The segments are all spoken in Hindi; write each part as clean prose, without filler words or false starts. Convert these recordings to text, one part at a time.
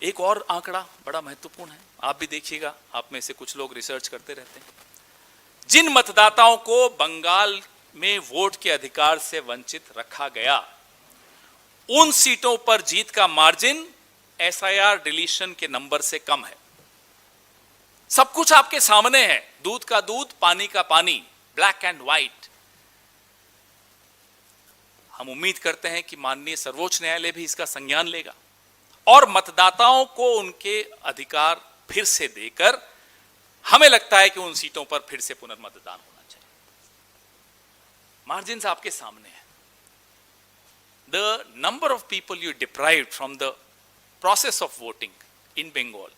एक और आंकड़ा बड़ा महत्वपूर्ण है, आप भी देखिएगा, आप में से कुछ लोग रिसर्च करते रहते हैं। जिन मतदाताओं को बंगाल में वोट के अधिकार से वंचित रखा गया, उन सीटों पर जीत का मार्जिन एसआईआर डिलीशन के नंबर से कम है। सब कुछ आपके सामने है, दूध का दूध, पानी का पानी, ब्लैक एंड व्हाइट। हम उम्मीद करते हैं कि माननीय सर्वोच्च न्यायालय भी इसका संज्ञान लेगा और मतदाताओं को उनके अधिकार फिर से देकर, हमें लगता है कि उन सीटों पर फिर से पुनर्मतदान होना चाहिए। मार्जिन्स आपके सामने है। The number of people you deprived from the process of voting in Bengal,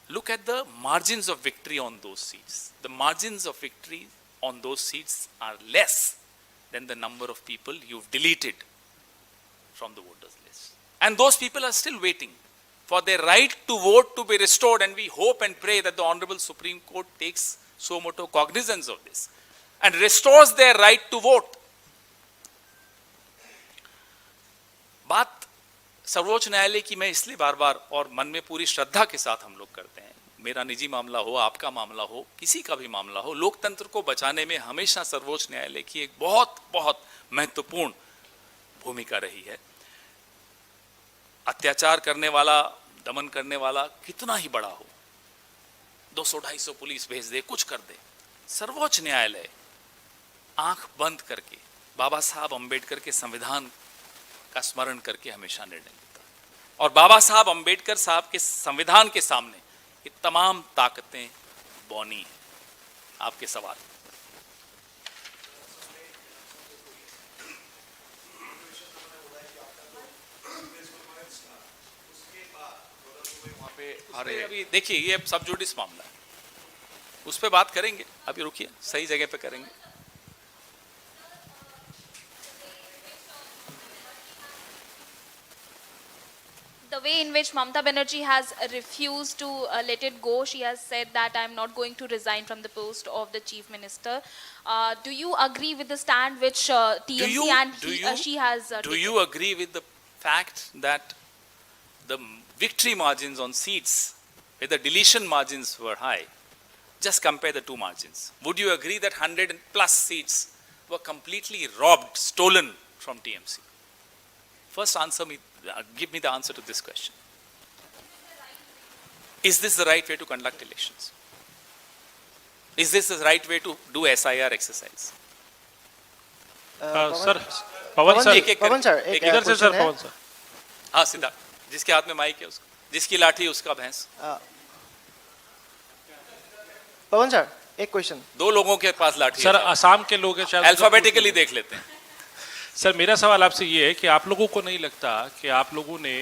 look at the margins of victory on those seats. The margins of victory on those seats are less than the number of people you've deleted from the voters list. And those people are still waiting for their right to vote to be restored, and we hope and pray that the Honorable Supreme Court takes so much cognizance of this and restores their right to vote. बात सर्वोच्च न्यायालय की मैं इसलिए बार बार और मन में पूरी श्रद्धा के साथ हम लोग करते हैं, मेरा निजी मामला हो, आपका मामला हो, किसी का भी मामला हो, लोकतंत्र को बचाने में हमेशा सर्वोच्च न्यायालय की एक बहुत बहुत महत्वपूर्ण भूमिका रही है। अत्याचार करने वाला, दमन करने वाला कितना ही बड़ा हो, 200-250 पुलिस भेज दे, कुछ कर दे, सर्वोच्च न्यायालय आंख बंद करके बाबा साहब अंबेडकर के संविधान का स्मरण करके हमेशा निर्णय लेता है। और बाबा साहब अंबेडकर साहब के संविधान के सामने ये तमाम ताकतें बौनी हैं। आपके सवाल। वहां पे अभी देखिए, ये सब जुडिस मामला है, उस पर बात करेंगे, अभी रुकिए, सही जगह पे करेंगे। The way in which Mamata Banerjee has refused to let it go, she has said that I am not going to resign from the post of the chief minister. Do you agree with the stand which TMC she has taken? Do you agree with the fact that the victory margins on seats where the deletion margins were high, just compare the two margins, would you agree that 100 plus seats were completely robbed, stolen from TMC? First answer me, give me the answer to this question. Is this the right way to conduct elections? Is this the right way to do SIR exercise? Sir Pawan sir, इधर से सर, पवन सर। हाँ सीधा, जिसके हाथ में माइक है उसको, जिसकी लाठी उसका भैंस। पवन सर, एक क्वेश्चन। दो लोगों के पास लाठी सर, असम के लोग हैं, शायद अल्फाबेटिकली देख लेते हैं। सर मेरा सवाल आपसे ये है कि आप लोगों को नहीं लगता कि आप लोगों ने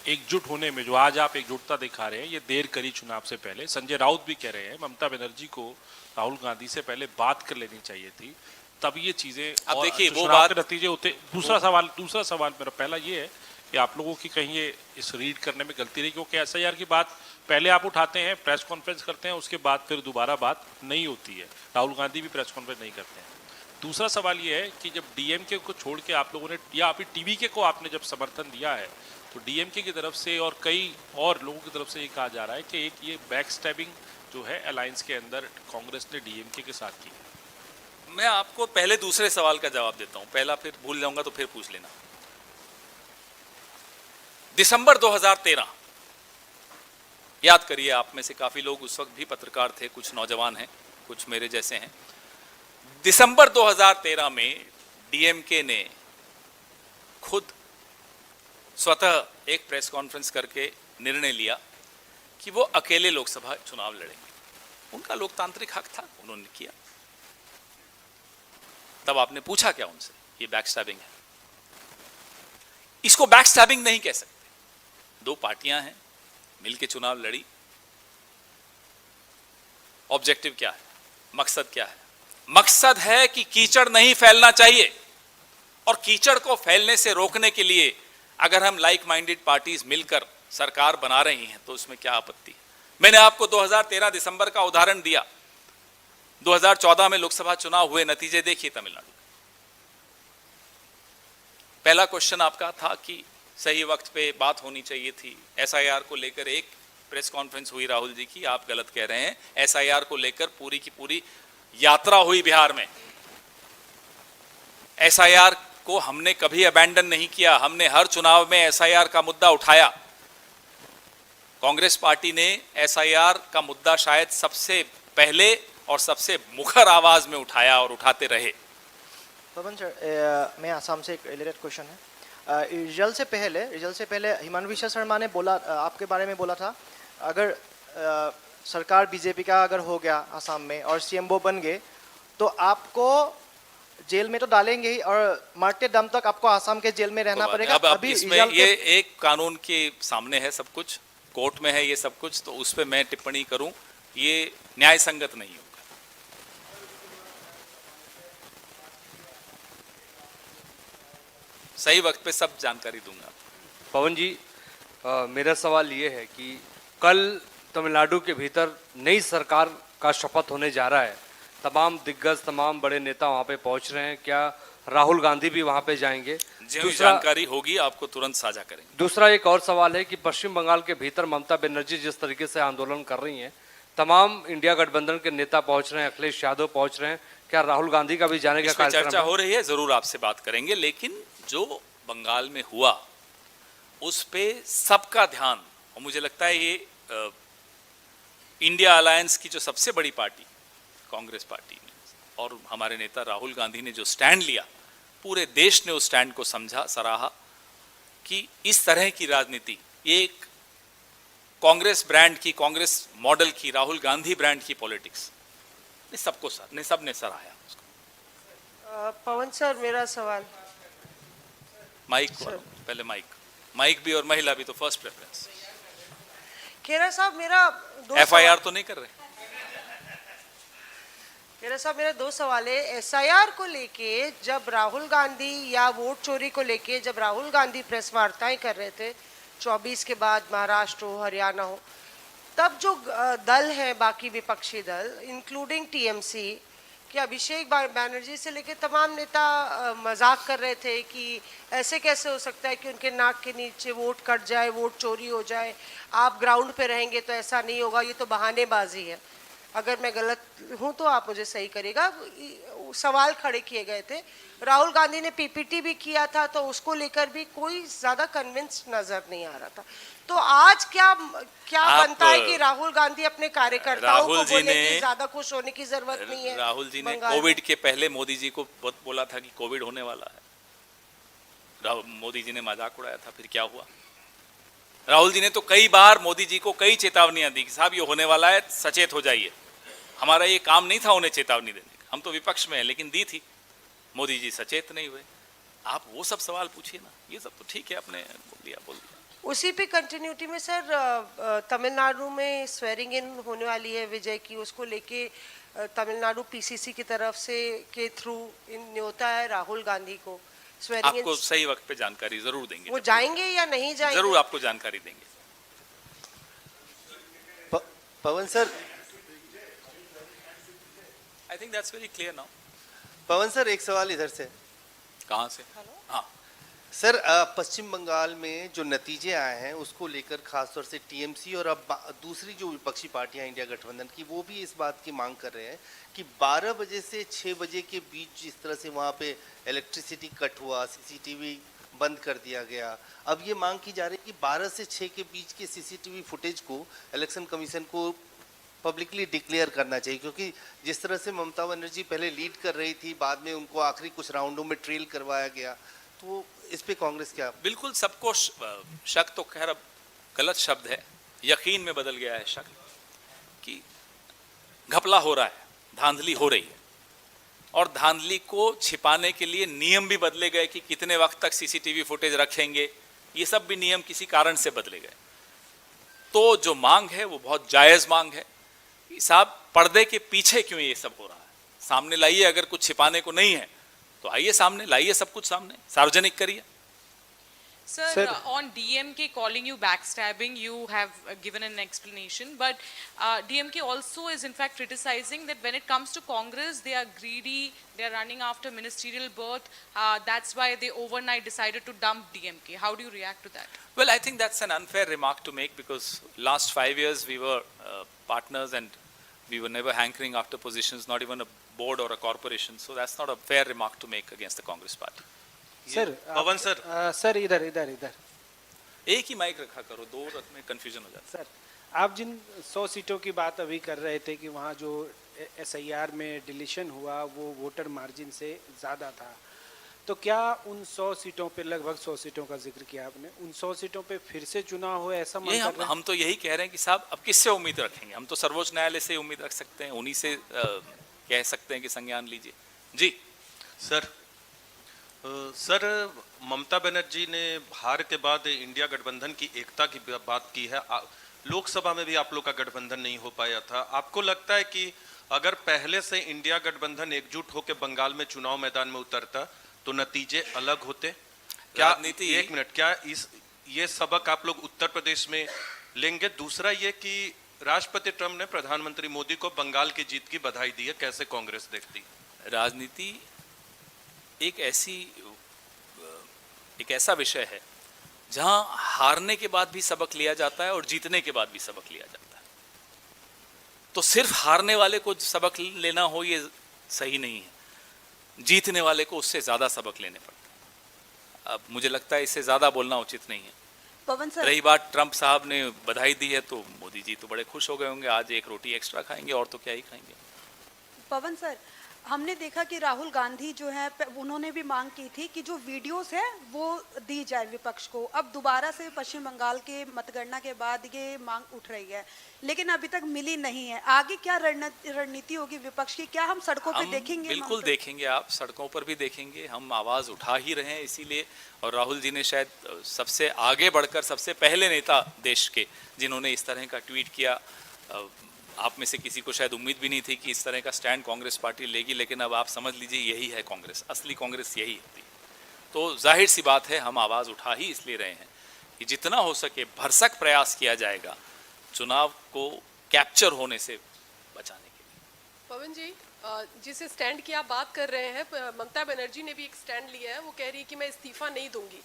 एकजुट होने में, जो आज आप एकजुटता दिखा रहे हैं, ये देर करी चुनाव से पहले? संजय राउत भी कह रहे हैं ममता बनर्जी को राहुल गांधी से पहले बात कर लेनी चाहिए थी, तब ये चीजें, अब देखिए वो बात बात के नतीजे होते। दूसरा सवाल मेरा पहला ये है कि आप लोगों की कहीं ये इस रीड करने में गलती रही, क्योंकि एसआईआर की बात पहले आप उठाते हैं, प्रेस कॉन्फ्रेंस करते हैं, उसके बाद फिर दोबारा बात नहीं होती है। राहुल गांधी भी प्रेस कॉन्फ्रेंस नहीं करते हैं। दूसरा सवाल ये है कि जब डीएमके को छोड़ के आप लोगों ने, या अभी टीवीके को आपने जब समर्थन दिया है, तो डीएमके की तरफ से और कई और लोगों की तरफ से ये कहा जा रहा है कि एक ये बैक स्टैबिंग जो है अलायंस के अंदर कांग्रेस ने डीएमके के साथ की। मैं आपको पहले दूसरे सवाल का जवाब देता हूं, पहला फिर भूल जाऊंगा तो फिर पूछ लेना। दिसंबर 2013, याद करिए, आप में से काफी लोग उस वक्त भी पत्रकार थे, कुछ नौजवान हैं, कुछ मेरे जैसे हैं। दिसंबर 2013 में डीएमके ने खुद स्वतः एक प्रेस कॉन्फ्रेंस करके निर्णय लिया कि वो अकेले लोकसभा चुनाव लड़ेंगे। उनका लोकतांत्रिक हक था, उन्होंने किया। तब आपने पूछा क्या उनसे? ये बैकस्टैबिंग है। इसको बैकस्टैबिंग नहीं कह सकते। दो पार्टियां हैं, मिलके चुनाव लड़ी। ऑब्जेक्टिव क्या है? मकसद क्या है? मकसद है कि कीचड़ नहीं फैलना चाहिए, और कीचड़ को फैलने से रोकने के लिए अगर हम लाइक माइंडेड पार्टीज मिलकर सरकार बना रही हैं तो उसमें क्या आपत्ति है? मैंने आपको 2013 दिसंबर का उदाहरण दिया। 2014 में लोकसभा चुनाव हुए, नतीजे देखिए तमिलनाडु। पहला क्वेश्चन आपका था कि सही वक्त पे बात होनी चाहिए थी। एसआईआर को लेकर एक प्रेस कॉन्फ्रेंस हुई राहुल जी की, आप गलत कह रहे हैं। एसआईआर को लेकर पूरी की पूरी यात्रा हुई बिहार में। एसआईआर को हमने कभी अबैंडन नहीं किया, हमने हर चुनाव में एसआईआर का मुद्दा उठाया। कांग्रेस पार्टी ने एसआईआर का मुद्दा शायद सबसे पहले और सबसे मुखर आवाज में उठाया और उठाते रहे। पवन सर, मैं आसाम से एक रिलेटेड क्वेश्चन है। रिजल्ट से पहले हिमांशु विश्व शर्मा ने बोला, आपके बारे में बोला था, अगर सरकार बीजेपी का अगर हो गया आसाम में और सीएम वो बन गए तो आपको जेल में तो डालेंगे ही और मरते दम तक आपको आसाम के जेल में रहना पड़ेगा। अब अभी इसमें result ये एक कानून के सामने है, सब कुछ कोर्ट में है, ये सब कुछ, तो उस पर मैं टिप्पणी करूं ये न्याय संगत नहीं होगा। सही वक्त पे सब जानकारी दूंगा। पवन जी, मेरा सवाल ये है कि कल तमिलनाडु के भीतर नई सरकार का शपथ होने जा रहा है। तमाम दिग्गज, तमाम बड़े नेता वहां पे पहुंच रहे हैं। क्या राहुल गांधी भी वहां पे जाएंगे? जो जानकारी होगी आपको तुरंत साझा करेंगे। दूसरा एक और सवाल है कि पश्चिम बंगाल के भीतर ममता बनर्जी जिस तरीके से आंदोलन कर रही हैं, तमाम इंडिया गठबंधन के नेता पहुंच रहे हैं, अखिलेश यादव पहुंच रहे हैं, क्या राहुल गांधी का भी जाने का इसमें कार्यक्रम चर्चा है? हो रही है, जरूर आपसे बात करेंगे। लेकिन जो बंगाल में हुआ उस पे सबका ध्यान, और मुझे लगता है ये इंडिया अलायंस की जो सबसे बड़ी पार्टी कांग्रेस पार्टी ने और हमारे नेता राहुल गांधी ने जो स्टैंड लिया, पूरे देश ने उस स्टैंड को समझा, सराहा कि इस तरह की राजनीति, एक कांग्रेस ब्रांड की, कांग्रेस मॉडल की, राहुल गांधी ब्रांड की पॉलिटिक्स ने सबने सराहा उसको। पवन सर, मेरा सवाल। माइक पहले माइक भी और महिला भी तो फर्स्ट प्रेफरेंस। खेरा साहब, मेरा एफआईआर तो नहीं कर रहे। मेरा दो सवाल है। एसआईआर को लेके जब राहुल गांधी, या वोट चोरी को लेके जब राहुल गांधी प्रेस वार्ताएं कर रहे थे 24 के बाद, महाराष्ट्र हो, हरियाणा हो, तब जो दल है, बाकी विपक्षी दल इंक्लूडिंग टीएमसी कि अभिषेक बैनर्जी से लेके तमाम नेता मजाक कर रहे थे कि ऐसे कैसे हो सकता है कि उनके नाक के नीचे वोट कट जाए, वोट चोरी हो जाए, आप ग्राउंड पे रहेंगे तो ऐसा नहीं होगा, ये तो बहानेबाजी है। अगर मैं गलत हूं तो आप मुझे सही करिएगा। सवाल खड़े किए गए थे। राहुल गांधी ने पीपीटी भी किया था, तो उसको लेकर भी कोई ज्यादा कन्विंस नजर नहीं आ रहा था। तो आज क्या बनता है कि राहुल गांधी अपने कार्यकर्ताओं को बोले कि ज्यादा खुश होने की जरूरत नहीं है? राहुल जी ने कोविड के पहले मोदी जी को बोला था कि कोविड होने वाला है। मोदी जी ने मजाक उड़ाया था, फिर क्या हुआ? राहुल जी ने तो कई बार मोदी जी को कई चेतावनियां दी कि साहब ये होने वाला है, सचेत हो जाइए। हमारा ये काम नहीं था उन्हें चेतावनी देने का, हम तो विपक्ष में हैं, लेकिन दी थी। मोदी जी सचेत नहीं हुए। आप वो सब सवाल पूछिए ना, ये सब तो ठीक है, आपने बोल दिया। उसी पे कंटिन्यूटी में सर, तमिलनाडु में स्वेरिंग इन होने वाली है विजय की, उसको लेके तमिलनाडु पीसीसी की तरफ से के थ्रू न्योता है राहुल गांधी को। आपको सही वक्त पे जानकारी जरूर देंगे। वो जाएंगे या नहीं जाएंगे? जरूर आपको जानकारी देंगे। Pawan sir, I think that's very clear now. Pawan sir, एक सवाल इधर से। कहाँ से? हाँ सर, पश्चिम बंगाल में जो नतीजे आए हैं उसको लेकर खासतौर से टीएमसी और अब दूसरी जो विपक्षी पार्टियां इंडिया गठबंधन की, वो भी इस बात की मांग कर रहे हैं कि 12 बजे से 6 बजे के बीच जिस तरह से वहाँ पे इलेक्ट्रिसिटी कट हुआ, सीसीटीवी बंद कर दिया गया, अब ये मांग की जा रही है कि 12 से 6 के बीच के सीसीटीवी फुटेज को इलेक्शन कमीशन को पब्लिकली डिक्लेयर करना चाहिए, क्योंकि जिस तरह से ममता बनर्जी पहले लीड कर रही थी, बाद में उनको आखिरी कुछ राउंडों में ट्रेल करवाया गया, तो इस पे कांग्रेस क्या? बिल्कुल, सबको शक तो खैर अब गलत शब्द है, यकीन में बदल गया है शक, कि घपला हो रहा है, धांधली हो रही है, और धांधली को छिपाने के लिए नियम भी बदले गए कि कितने वक्त तक सीसीटीवी फुटेज रखेंगे, ये सब भी नियम किसी कारण से बदले गए। तो जो मांग है वो बहुत जायज मांग है कि साहब पर्दे के पीछे क्यों ये सब हो रहा है, सामने लाइए। अगर कुछ छिपाने को नहीं है तो आइए सामने लाइए, सब कुछ सामने सार्वजनिक करिए। Sir, Sir. On DMK calling you backstabbing, you have given an explanation. But DMK also is in fact criticizing that when it comes to Congress, they are greedy, they are running after ministerial berth. That's why they overnight decided to dump DMK. How do you react to that? Well, I think that's an unfair remark to make because last 5 years we were partners and we were never hankering after positions, not even a board or a corporation. So that's not a fair remark to make against the Congress party. Sir Pawan sir sir इधर इधर इधर एक ही माइक रखा करो, दो रख में कंफ्यूजन हो जाता है। सर आप जिन 100 सीटों की बात अभी कर रहे थे कि वहाँ जो SIR में डिलीशन हुआ वो वोटर मार्जिन से ज़्यादा था, तो क्या उन 100 सीटों पे, लगभग 100 सीटों का जिक्र किया आपने, उन 100 सीटों पे फिर से चुनाव हो ऐसा मन ये कर रहे हैं? हम तो यही कह रहे हैं कि साहब अब किससे उम्मीद रखेंगे? हम तो सर्वोच्च न्यायालय से उम्मीद रख सकते हैं, उन्हीं से कह सकते हैं कि संज्ञान लीजिए। जी सर, ममता बनर्जी ने हार के बाद इंडिया गठबंधन की एकता की बात की है। लोकसभा में भी आप लोग का गठबंधन नहीं हो पाया था। आपको लगता है कि अगर पहले से इंडिया गठबंधन एकजुट होकर बंगाल में चुनाव मैदान में उतरता तो नतीजे अलग होते? क्या राजनीति एक मिनट, क्या ये सबक आप लोग उत्तर प्रदेश में लेंगे? दूसरा ये कि राष्ट्रपति ट्रंप ने प्रधानमंत्री मोदी को बंगाल की जीत की बधाई दी है, कैसे कांग्रेस देखती? राजनीति एक ऐसा विषय है जहां हारने के बाद भी सबक लिया जाता है और जीतने के बाद भी सबक लिया जाता है। तो सिर्फ हारने वाले को सबक लेना हो ये सही नहीं है, जीतने वाले को उससे ज्यादा सबक लेने पड़ते हैं। अब मुझे लगता है इससे ज्यादा बोलना उचित नहीं है। पवन सर, रही बात ट्रंप साहब ने बधाई दी है तो मोदी जी तो बड़े खुश हो गए होंगे, आज एक रोटी एक्स्ट्रा खाएंगे और तो क्या ही खाएंगे। पवन सर, हमने देखा कि राहुल गांधी जो है उन्होंने भी मांग की थी कि जो वीडियोस है वो दी जाए विपक्ष को। अब दोबारा से पश्चिम बंगाल के मतगणना के बाद ये मांग उठ रही है, लेकिन अभी तक मिली नहीं है। आगे क्या रणनीति होगी विपक्ष की? क्या हम सड़कों पे देखेंगे? बिल्कुल देखेंगे, आप सड़कों पर भी देखेंगे। हम आवाज उठा ही रहे हैं इसीलिए, और राहुल जी ने शायद सबसे आगे बढ़कर सबसे पहले नेता देश के जिन्होंने इस तरह का ट्वीट किया। आप में से किसी को शायद उम्मीद भी नहीं थी कि इस तरह का स्टैंड कांग्रेस पार्टी लेगी, लेकिन अब आप समझ लीजिए यही है कांग्रेस, असली कांग्रेस यही होती है। तो जाहिर सी बात है हम आवाज़ उठा ही इसलिए रहे हैं कि जितना हो सके भरसक प्रयास किया जाएगा चुनाव को कैप्चर होने से बचाने के लिए। पवन जी, जिस स्टैंड की आप बात कर रहे हैं, ममता बनर्जी ने भी एक स्टैंड लिया है। वो कह रही है कि मैं इस्तीफा नहीं दूंगी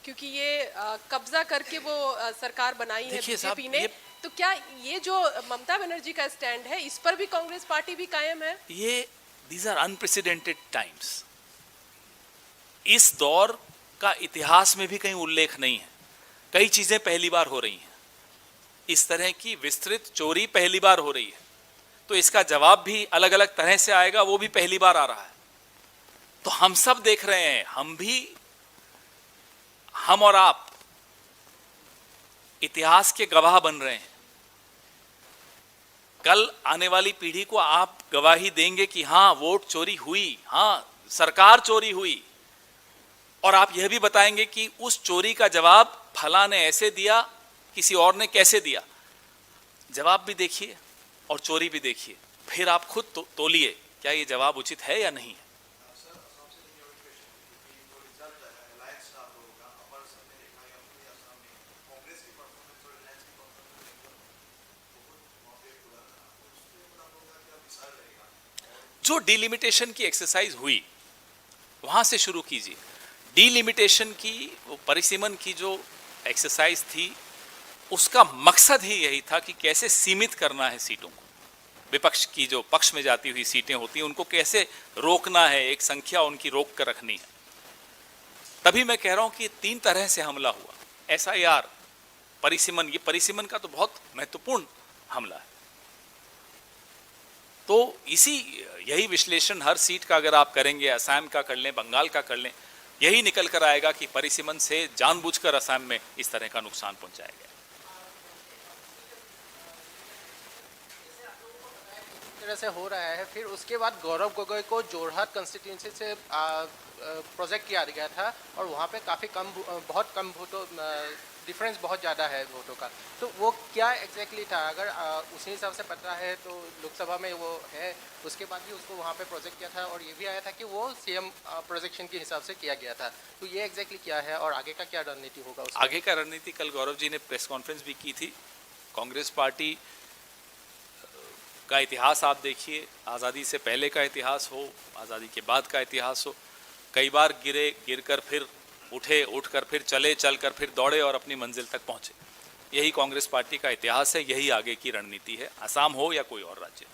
क्योंकि ये कब्जा करके वो सरकार बनाई है बीजेपी ने। तो क्या ये जो ममता बनर्जी का स्टैंड है इस पर भी कांग्रेस पार्टी भी कायम है? ये दीज आर अनप्रेसिडेंटेड टाइम्स। इस दौर का इतिहास में भी कहीं उल्लेख नहीं है। कई चीजें पहली बार हो रही हैं, इस तरह की विस्तृत चोरी पहली बार हो रही है, तो इसका जवाब भी अलग अलग तरह से आएगा, वो भी पहली बार आ रहा है। तो हम सब देख रहे हैं, हम और आप इतिहास के गवाह बन रहे हैं। कल आने वाली पीढ़ी को आप गवाही देंगे कि हां वोट चोरी हुई, हां सरकार चोरी हुई, और आप यह भी बताएंगे कि उस चोरी का जवाब फला ने ऐसे दिया, किसी और ने कैसे दिया। जवाब भी देखिए और चोरी भी देखिए, फिर आप खुद तोलिए क्या ये जवाब उचित है या नहीं है। जो डिलिमिटेशन की एक्सरसाइज हुई वहां से शुरू कीजिए। डिलिमिटेशन की, परिसीमन की जो एक्सरसाइज थी, उसका मकसद ही यही था कि कैसे सीमित करना है सीटों को। विपक्ष की जो पक्ष में जाती हुई सीटें होती हैं उनको कैसे रोकना है, एक संख्या उनकी रोक कर रखनी है। तभी मैं कह रहा हूं कि 3 तरह से हमला हुआ। SIR, परिसीमन, ये परिसीमन का तो बहुत महत्वपूर्ण हमला है। तो यही विश्लेषण हर सीट का अगर आप करेंगे, असम का कर लें, बंगाल का कर लें, यही निकल कर आएगा कि परिसीमन से जानबूझकर असम में इस तरह का नुकसान पहुंचाया गया। तरह से हो रहा है, फिर उसके बाद गौरव गोगोई को जोरहाट कंस्टिट्यूंसी से प्रोजेक्ट किया गया था और वहाँ पे बहुत कम वोटों डिफरेंस बहुत ज़्यादा है वोटों का, तो वो क्या एग्जैक्टली था? अगर उसी हिसाब से पता है तो लोकसभा में वो है, उसके बाद भी उसको वहाँ पे प्रोजेक्ट किया था और ये भी आया था कि वो सीएम प्रोजेक्शन के हिसाब से किया गया था, तो ये एग्जैक्टली क्या है और आगे का क्या रणनीति होगा उसका? आगे का रणनीति कल गौरव जी ने प्रेस कॉन्फ्रेंस भी की थी। कांग्रेस पार्टी का इतिहास आप देखिए, आज़ादी से पहले का इतिहास हो, आज़ादी के बाद का इतिहास हो, कई बार गिरकर फिर उठे, उठकर फिर चले, चलकर फिर दौड़े और अपनी मंजिल तक पहुंचे। यही कांग्रेस पार्टी का इतिहास है, यही आगे की रणनीति है, असम हो या कोई और राज्य।